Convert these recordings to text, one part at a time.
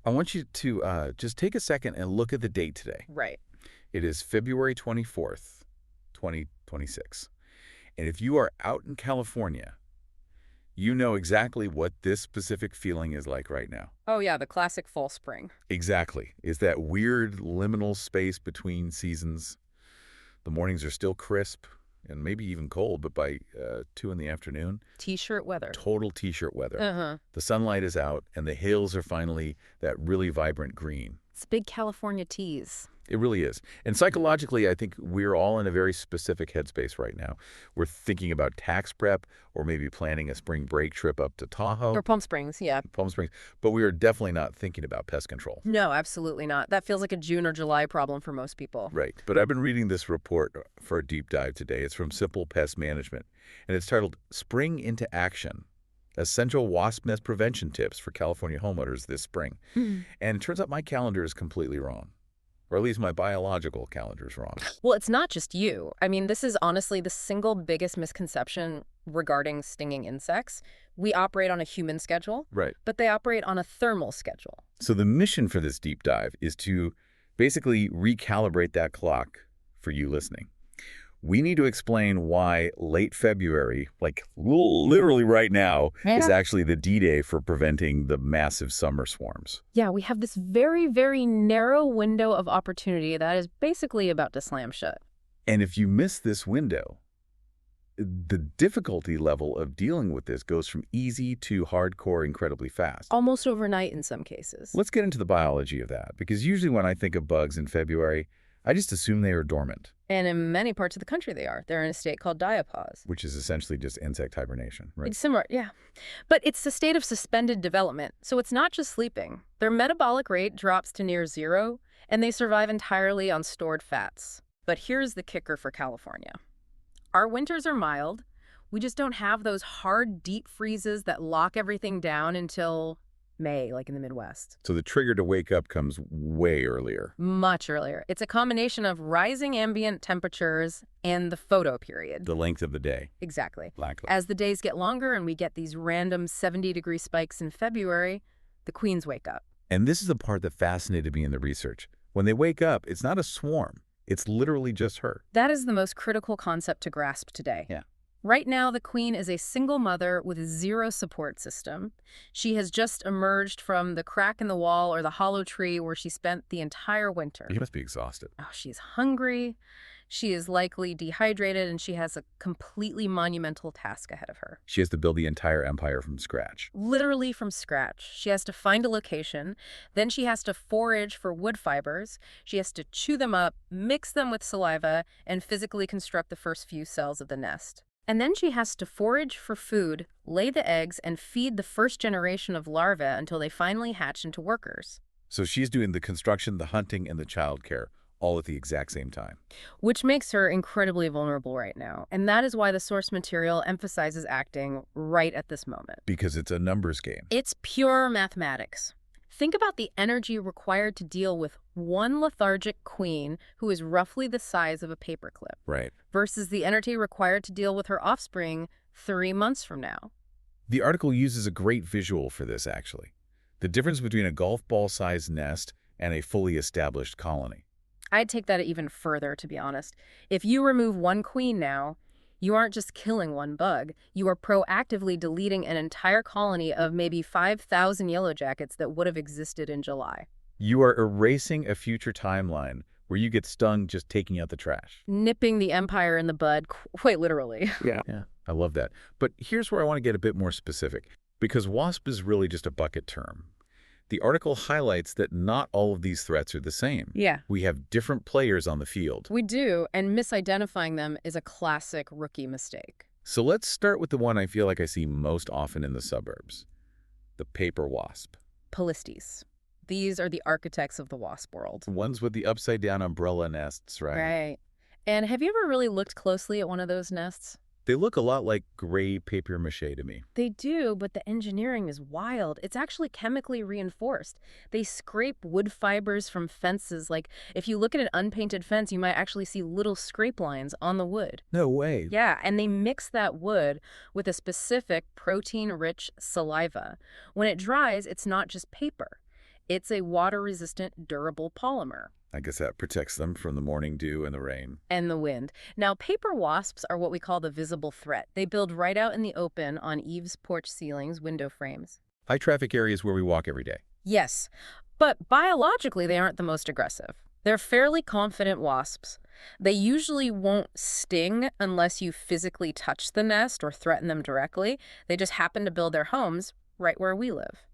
I want you to just take a second and look at the date today. Right. It is February 24th, 2026. And if you are out in California, you know exactly what this specific feeling is like right now. Oh, yeah, the classic fall spring. Exactly. Is that weird liminal space between seasons. The mornings are still crisp and maybe even cold, but by 2 in the afternoon, T-shirt weather. total T-shirt weather. Uh-huh. The sunlight is out, and the hills are finally that really vibrant green. It's big California tease. It really is. And psychologically, I think we're all in a very specific headspace right now. We're thinking about tax prep or maybe planning a spring break trip up to Tahoe. Or Palm Springs, yeah. Palm Springs. But we are definitely not thinking about pest control. No, absolutely not. That feels like a June or July problem for most people. Right. But I've been reading this report for a deep dive today. It's from Simple Pest Management, and it's titled Spring into Action: Essential Wasp Nest Prevention Tips for California Homeowners This Spring. And it turns out my calendar is completely wrong. Or at least my biological calendar is wrong. Well, it's not just you. I mean, this is honestly the single biggest misconception regarding stinging insects. We operate on a human schedule, Right. but they operate on a thermal schedule. So the mission for this deep dive is to basically recalibrate that clock for you listening. We need to explain why late February, like literally right now, is actually the D-Day for preventing the massive summer swarms. Yeah, we have this very, very narrow window of opportunity that is basically about to slam shut. And if you miss this window, the difficulty level of dealing with this goes from easy to hardcore incredibly fast. Almost overnight in some cases. Let's get into the biology of that, because usually when I think of bugs in February, I just assume they are dormant. And in many parts of the country they are. They're in a state called diapause. Which is essentially just insect hibernation, right? It's similar, yeah. But it's a state of suspended development, so it's not just sleeping. Their metabolic rate drops to near zero, and they survive entirely on stored fats. But here's the kicker for California. Our winters are mild. We just don't have those hard, deep freezes that lock everything down until May, like in the Midwest. So the trigger to wake up comes way earlier. Much earlier. It's a combination of rising ambient temperatures and the photo period. The length of the day. Exactly. Blackly. As the days get longer and we get these random 70-degree spikes in February, the queens wake up. And this is the part that fascinated me in the research. When they wake up, it's not a swarm. It's literally just her. That is the most critical concept to grasp today. Yeah. Right now, the queen is a single mother with zero support system. She has just emerged from the crack in the wall or the hollow tree where she spent the entire winter. You must be exhausted. Oh, she's hungry, she is likely dehydrated, and she has a completely monumental task ahead of her. She has to build the entire empire from scratch. Literally from scratch. She has to find a location, then she has to forage for wood fibers, she has to chew them up, mix them with saliva, and physically construct the first few cells of the nest. And then she has to forage for food, lay the eggs, and feed the first generation of larvae until they finally hatch into workers. So she's doing the construction, the hunting, and the childcare, all at the exact same time. Which makes her incredibly vulnerable right now. And that is why the source material emphasizes acting right at this moment. Because it's a numbers game. It's pure mathematics. Think about the energy required to deal with one lethargic queen who is roughly the size of a paperclip. Right. Versus the energy required to deal with her offspring 3 months from now. The article uses a great visual for this, actually. The difference between a golf ball-sized nest and a fully established colony. I'd take that even further, to be honest. If you remove one queen now, you aren't just killing one bug. You are proactively deleting an entire colony of maybe 5,000 yellowjackets that would have existed in July. You are erasing a future timeline where you get stung just taking out the trash. Nipping the empire in the bud, quite literally. Yeah, I love that. But here's where I want to get a bit more specific, because WASP is really just a bucket term. The article highlights that not all of these threats are the same. Yeah. We have different players on the field. We do, and misidentifying them is a classic rookie mistake. So let's start with the one I feel like I see most often in the suburbs, the paper wasp. Polistes. These are the architects of the wasp world. The ones with the upside-down umbrella nests, right? Right. And have you ever really looked closely at one of those nests? They look a lot like gray papier-mâché to me. They do, but the engineering is wild. It's actually chemically reinforced. They scrape wood fibers from fences. Like, if you look at an unpainted fence, you might actually see little scrape lines on the wood. No way. Yeah, and they mix that wood with a specific protein-rich saliva. When it dries, it's not just paper. It's a water-resistant, durable polymer. I guess that protects them from the morning dew and the rain. And the wind. Now, paper wasps are what we call the visible threat. They build right out in the open on eaves, porch ceilings, window frames. High traffic areas where we walk every day. Yes, but biologically they aren't the most aggressive. They're fairly confident wasps. They usually won't sting unless you physically touch the nest or threaten them directly. They just happen to build their homes right where we live.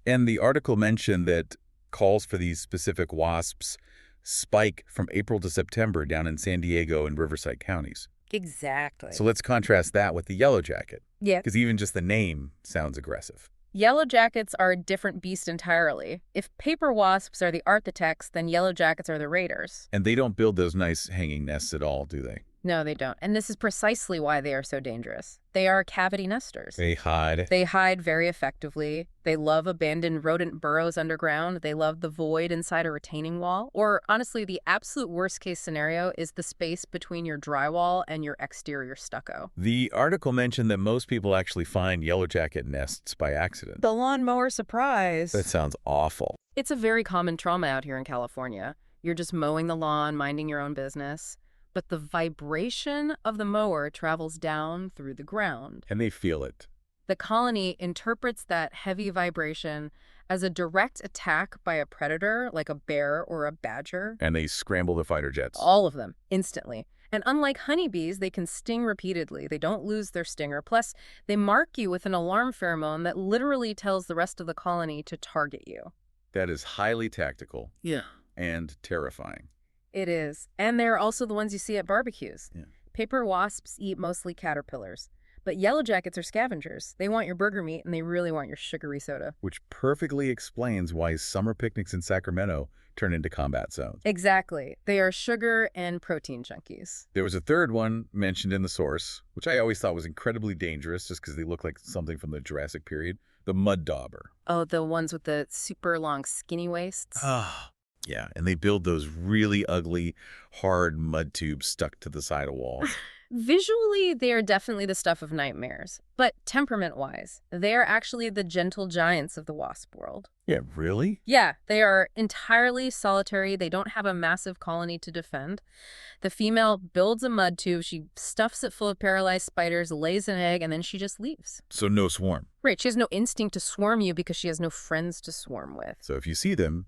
And the article mentioned that calls for these specific wasps spike from April to September down in San Diego and Riverside counties. Exactly. So let's contrast that with the yellowjacket, Yeah. because even just the name sounds aggressive. Yellowjackets are a different beast entirely. If paper wasps are the architects, then yellowjackets are the raiders. And they don't build those nice hanging nests at all, do they? No, they don't. And this is precisely why they are so dangerous. They are cavity nesters. They hide. They hide very effectively. They love abandoned rodent burrows underground. They love the void inside a retaining wall. Or honestly, the absolute worst case scenario is the space between your drywall and your exterior stucco. The article mentioned that most people actually find yellowjacket nests by accident. The lawnmower surprise. That sounds awful. It's a very common trauma out here in California. You're just mowing the lawn, minding your own business. But the vibration of the mower travels down through the ground. And they feel it. The colony interprets that heavy vibration as a direct attack by a predator, like a bear or a badger. And they scramble the fighter jets. All of them, instantly. And unlike honeybees, they can sting repeatedly. They don't lose their stinger. Plus, they mark you with an alarm pheromone that literally tells the rest of the colony to target you. That is highly tactical. Yeah. And terrifying. It is. And they're also the ones you see at barbecues. Yeah. Paper wasps eat mostly caterpillars. But yellowjackets are scavengers. They want your burger meat and they really want your sugary soda. Which perfectly explains why summer picnics in Sacramento turn into combat zones. Exactly. They are sugar and protein junkies. There was a third one mentioned in the source, which I always thought was incredibly dangerous just because they look like something from the Jurassic period. The mud dauber. Oh, the ones with the super long skinny waists? Ah. Yeah, and they build those really ugly, hard mud tubes stuck to the side of walls. Visually, they are definitely the stuff of nightmares. But temperament-wise, they are actually the gentle giants of the wasp world. Yeah, really? Yeah, they are entirely solitary. They don't have a massive colony to defend. The female builds a mud tube, she stuffs it full of paralyzed spiders, lays an egg, and then she just leaves. So no swarm. Right, she has no instinct to swarm you because she has no friends to swarm with. So if you see them,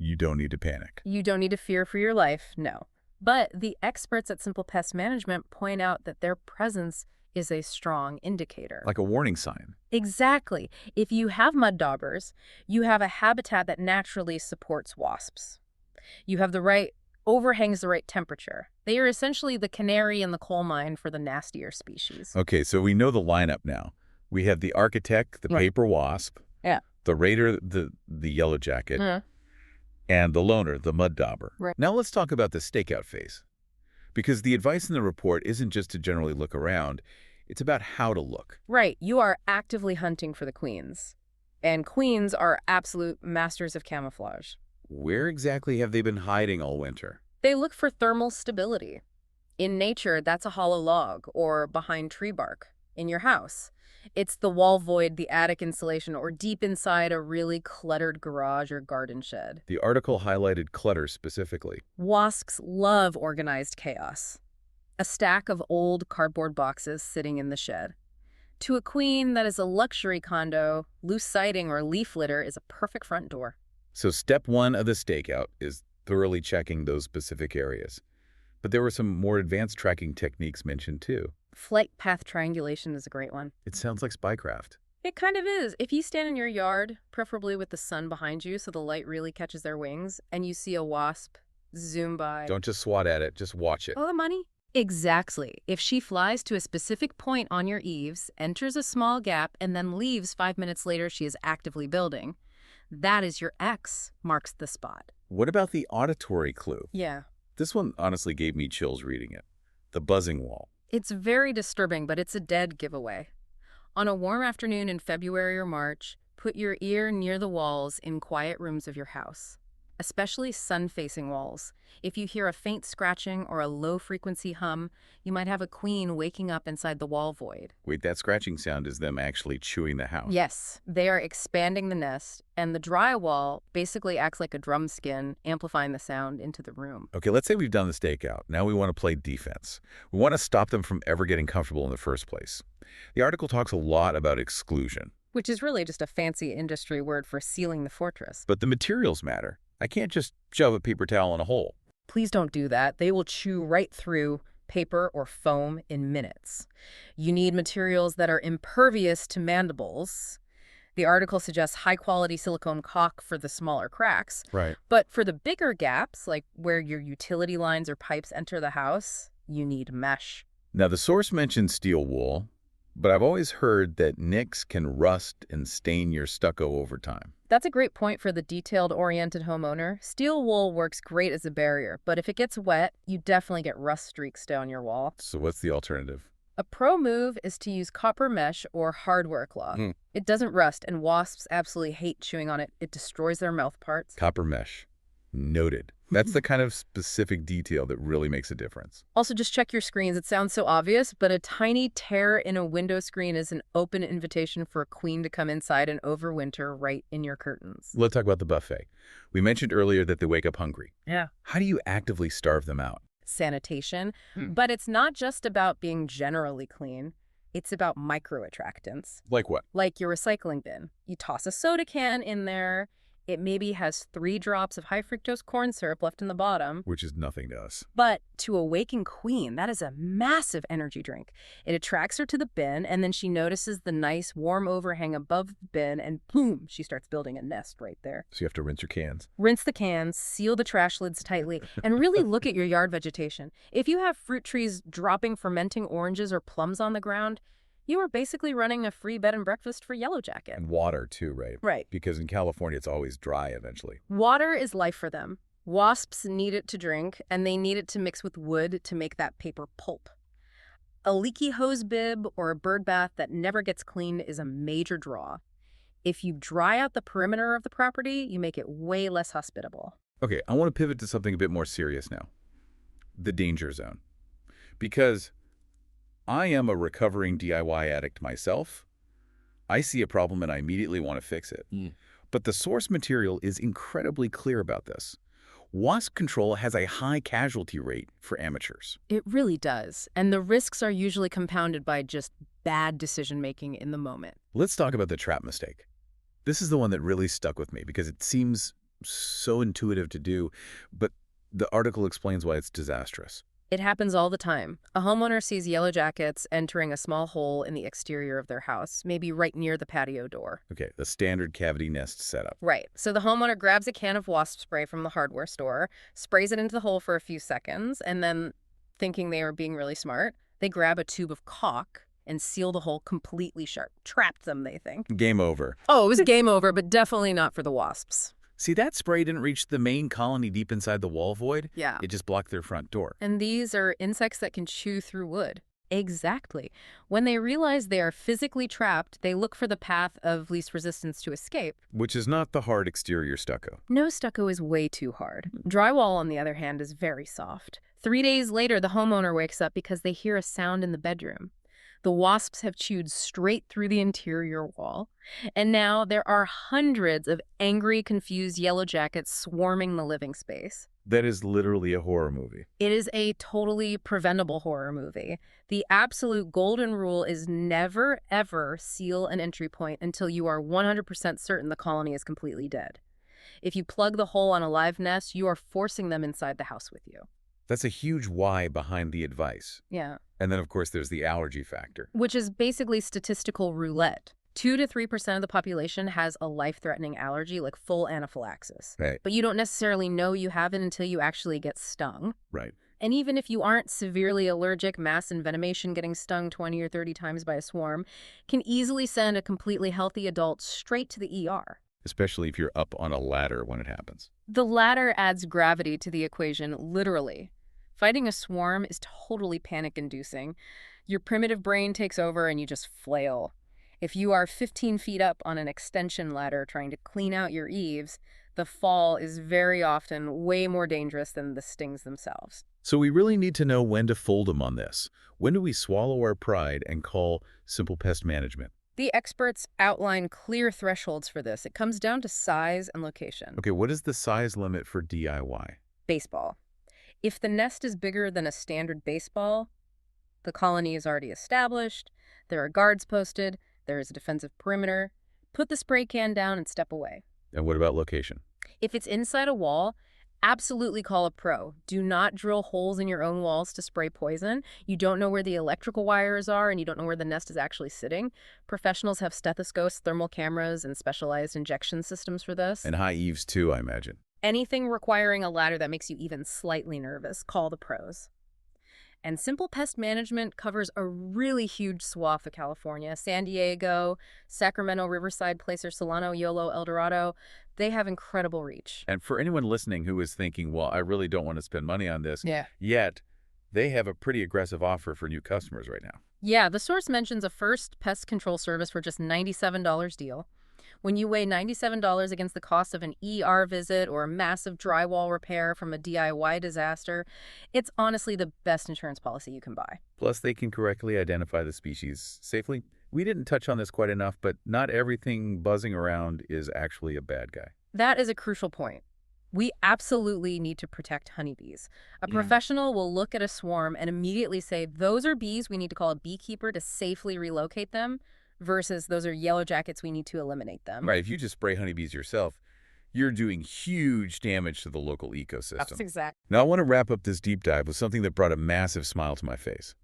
you don't need to panic. You don't need to fear for your life, no. But the experts at Simple Pest Management point out that their presence is a strong indicator. Like a warning sign. Exactly. If you have mud daubers, you have a habitat that naturally supports wasps. You have the right overhangs the right temperature. They are essentially the canary in the coal mine for the nastier species. Okay, so we know the lineup now. We have the architect, the paper wasp, the raider, the yellowjacket, and the loner, the mud dauber. Right. Now let's talk about the stakeout phase. Because the advice in the report isn't just to generally look around, it's about how to look. Right. You are actively hunting for the queens. And queens are absolute masters of camouflage. Where exactly have they been hiding all winter? They look for thermal stability. In nature, that's a hollow log or behind tree bark. In your house, it's the wall void, the attic insulation, or deep inside a really cluttered garage or garden shed. The article highlighted clutter specifically. Wasps love organized chaos. A stack of old cardboard boxes sitting in the shed. To a queen, that is a luxury condo, loose siding or leaf litter is a perfect front door. So step one of the stakeout is thoroughly checking those specific areas. But there were some more advanced tracking techniques mentioned too. Flight path triangulation is a great one. It sounds like spycraft. It kind of is. If you stand in your yard, preferably with the sun behind you so the light really catches their wings, and you see a wasp zoom by. Don't just swat at it, just watch it. Oh, the money? Exactly. If she flies to a specific point on your eaves, enters a small gap, and then leaves 5 minutes later, she is actively building. That is your X marks the spot. What about the auditory clue? Yeah. This one honestly gave me chills reading it. The buzzing wall. It's very disturbing, but it's a dead giveaway. On a warm afternoon in February or March, put your ear near the walls in quiet rooms of your house. especially sun-facing walls. If you hear a faint scratching or a low-frequency hum, you might have a queen waking up inside the wall void. Wait, that scratching sound is them actually chewing the house. Yes, they are expanding the nest, and the drywall basically acts like a drum skin, amplifying the sound into the room. Okay, let's say we've done the stakeout. Now we want to play defense. We want to stop them from ever getting comfortable in the first place. The article talks a lot about exclusion. Which is really just a fancy industry word for sealing the fortress. But the materials matter. I can't just shove a paper towel in a hole. Please don't do that. They will chew right through paper or foam in minutes. You need materials that are impervious to mandibles. The article suggests high-quality silicone caulk for the smaller cracks. Right. But for the bigger gaps, like where your utility lines or pipes enter the house, you need mesh. Now, the source mentions steel wool, but I've always heard that nicks can rust and stain your stucco over time. That's a great point for the detailed-oriented homeowner. Steel wool works great as a barrier, but if it gets wet, you definitely get rust streaks down your wall. So what's the alternative? A pro move is to use copper mesh or hardware cloth. It doesn't rust, and wasps absolutely hate chewing on it. It destroys their mouth parts. Copper mesh. Noted. That's the kind of specific detail that really makes a difference. Also, just check your screens. It sounds so obvious, but a tiny tear in a window screen is an open invitation for a queen to come inside and overwinter right in your curtains. Let's talk about the buffet. We mentioned earlier that they wake up hungry. Yeah. How do you actively starve them out? Sanitation. But it's not just about being generally clean. It's about micro-attractants. Like what? Like your recycling bin. You toss a soda can in there. It maybe has 3 drops of high fructose corn syrup left in the bottom. Which is nothing to us. But to a waking queen, that is a massive energy drink. It attracts her to the bin, and then she notices the nice warm overhang above the bin, and boom, she starts building a nest right there. So you have to rinse your cans. Rinse the cans, seal the trash lids tightly, and really look at your yard vegetation. If you have fruit trees dropping fermenting oranges or plums on the ground, you are basically running a free bed and breakfast for yellowjacket. And water too, right? Right. Because in California, it's always dry eventually. Water is life for them. Wasps need it to drink, and they need it to mix with wood to make that paper pulp. A leaky hose bib or a bird bath that never gets cleaned is a major draw. If you dry out the perimeter of the property, you make it way less hospitable. Okay, I want to pivot to something a bit more serious now. The danger zone. Because I am a recovering DIY addict myself. I see a problem and I immediately want to fix it. But the source material is incredibly clear about this. Wasp control has a high casualty rate for amateurs. It really does, and the risks are usually compounded by just bad decision-making in the moment. Let's talk about the trap mistake. This is the one that really stuck with me because it seems so intuitive to do, but the article explains why it's disastrous. It happens all the time. A homeowner sees yellowjackets entering a small hole in the exterior of their house, maybe right near the patio door. Okay, the standard cavity nest setup. Right. So the homeowner grabs a can of wasp spray from the hardware store, sprays it into the hole for a few seconds, and then, thinking they are being really smart, they grab a tube of caulk and seal the hole completely shut. Trapped them, they think. Game over. Oh, it was game over, but definitely not for the wasps. See, that spray didn't reach the main colony deep inside the wall void. Yeah. It just blocked their front door. And these are insects that can chew through wood. Exactly. When they realize they are physically trapped, they look for the path of least resistance to escape. Which is not the hard exterior stucco. No stucco is way too hard. Drywall, on the other hand, is very soft. 3 days later, the homeowner wakes up because they hear a sound in the bedroom. The wasps have chewed straight through the interior wall, and now there are hundreds of angry, confused yellowjackets swarming the living space. That is literally a horror movie. It is a totally preventable horror movie. The absolute golden rule is never, ever seal an entry point until you are 100% certain the colony is completely dead. If you plug the hole on a live nest, you are forcing them inside the house with you. That's a huge why behind the advice. Yeah. And then, of course, there's the allergy factor. Which is basically statistical roulette. 2 to 3% of the population has a life-threatening allergy, like full anaphylaxis. Right. But you don't necessarily know you have it until you actually get stung. Right. And even if you aren't severely allergic, mass envenomation, getting stung 20 or 30 times by a swarm, can easily send a completely healthy adult straight to the ER. Especially if you're up on a ladder when it happens. The ladder adds gravity to the equation, literally. Fighting a swarm is totally panic-inducing. Your primitive brain takes over and you just flail. If you are 15 feet up on an extension ladder trying to clean out your eaves, The fall is very often way more dangerous than the stings themselves. So we really need to know when to fold them on this. When do we swallow our pride and call simple pest management? The experts outline clear thresholds for this. It comes down to size and location. Okay, what is the size limit for DIY? Baseball. If the nest is bigger than a standard baseball, the colony is already established, there are guards posted, there is a defensive perimeter. Put the spray can down and step away. And what about location? If it's inside a wall, absolutely call a pro. Do not drill holes in your own walls to spray poison. You don't know where the electrical wires are and you don't know where the nest is actually sitting. Professionals have stethoscopes, thermal cameras, and specialized injection systems for this. And high eaves too, I imagine. Anything requiring a ladder that makes you even slightly nervous, call the pros. And simple pest management covers a really huge swath of California. San Diego, Sacramento, Riverside, Placer, Solano, Yolo, El Dorado. They have incredible reach. And for anyone listening who is thinking, well, I really don't want to spend money on this, Yeah. yet they have a pretty aggressive offer for new customers right now. Yeah, the source mentions a first pest control service for just $97 deal. When you weigh $97 against the cost of an ER visit or a massive drywall repair from a DIY disaster, it's honestly the best insurance policy you can buy. Plus, they can correctly identify the species safely. We didn't touch on this quite enough, but not everything buzzing around is actually a bad guy. That is a crucial point. We absolutely need to protect honeybees. A Yeah. professional will look at a swarm and immediately say, those are bees, we need to call a beekeeper to safely relocate them, versus those are yellowjackets, we need to eliminate them. Right, if you just spray honeybees yourself, you're doing huge damage to the local ecosystem. That's exact. Now, I want to wrap up this deep dive with something that brought a massive smile to my face.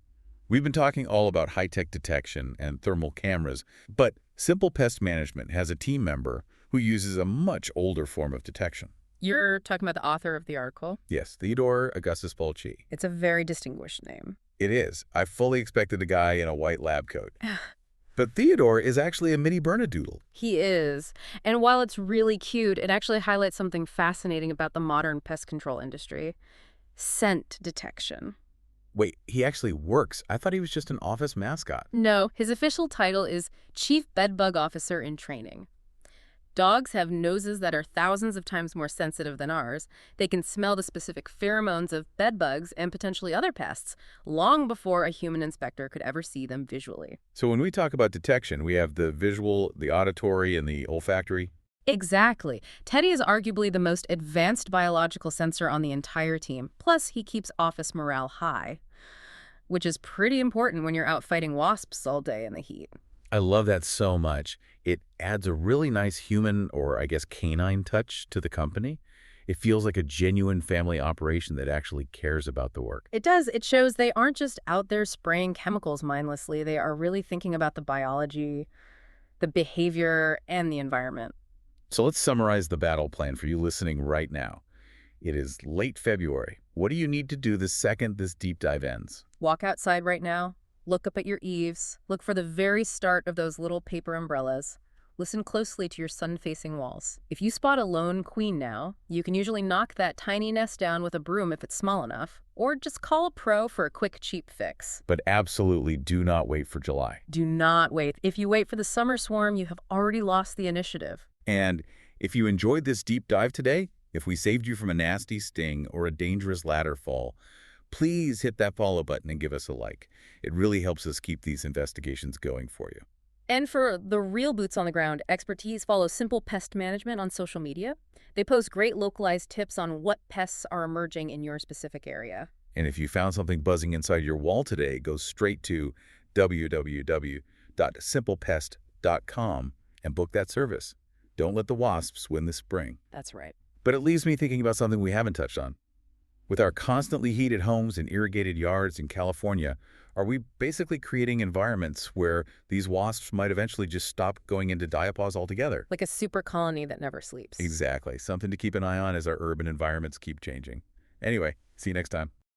We've been talking all about high-tech detection and thermal cameras, but Simple Pest Management has a team member who uses a much older form of detection. You're talking about the author of the article? Yes, Theodore Augustus Fulci. It's a very distinguished name. It is. I fully expected a guy in a white lab coat. But Theodore is actually a mini Bernedoodle. He is. And while it's really cute, it actually highlights something fascinating about the modern pest control industry. Scent detection. Wait, he actually works. I thought he was just an office mascot. No, his official title is Chief Bedbug Officer in Training. Dogs have noses that are thousands of times more sensitive than ours. They can smell the specific pheromones of bedbugs and potentially other pests long before a human inspector could ever see them visually. So when we talk about detection, we have the visual, the auditory, and the olfactory. Exactly. Teddy is arguably the most advanced biological sensor on the entire team. Plus, he keeps office morale high, which is pretty important when you're out fighting wasps all day in the heat. I love that so much. It adds a really nice human, or I guess canine, touch to the company. It feels like a genuine family operation that actually cares about the work. It does. It shows they aren't just out there spraying chemicals mindlessly. They are really thinking about the biology, the behavior, and the environment. So let's summarize the battle plan for you listening right now. It is late February. What do you need to do the second this deep dive ends? Walk outside right now. Look up at your eaves. Look for the very start of those little paper umbrellas. Listen closely to your sun-facing walls. If you spot a lone queen now, you can usually knock that tiny nest down with a broom if it's small enough, or just call a pro for a quick, cheap fix. But absolutely do not wait for July. Do not wait. If you wait for the summer swarm, you have already lost the initiative. And if you enjoyed this deep dive today, if we saved you from a nasty sting or a dangerous ladder fall, please hit that follow button and give us a like. It really helps us keep these investigations going for you. And for the real boots on the ground expertise, follow Simple Pest Management on social media. They post great localized tips on what pests are emerging in your specific area. And if you found something buzzing inside your wall today, go straight to www.simplepest.com and book that service. Don't let the wasps win this spring. That's right. But it leaves me thinking about something we haven't touched on. With our constantly heated homes and irrigated yards in California, are we basically creating environments where these wasps might eventually just stop going into diapause altogether? Like a super colony that never sleeps. Exactly. Something to keep an eye on as our urban environments keep changing. Anyway, see you next time.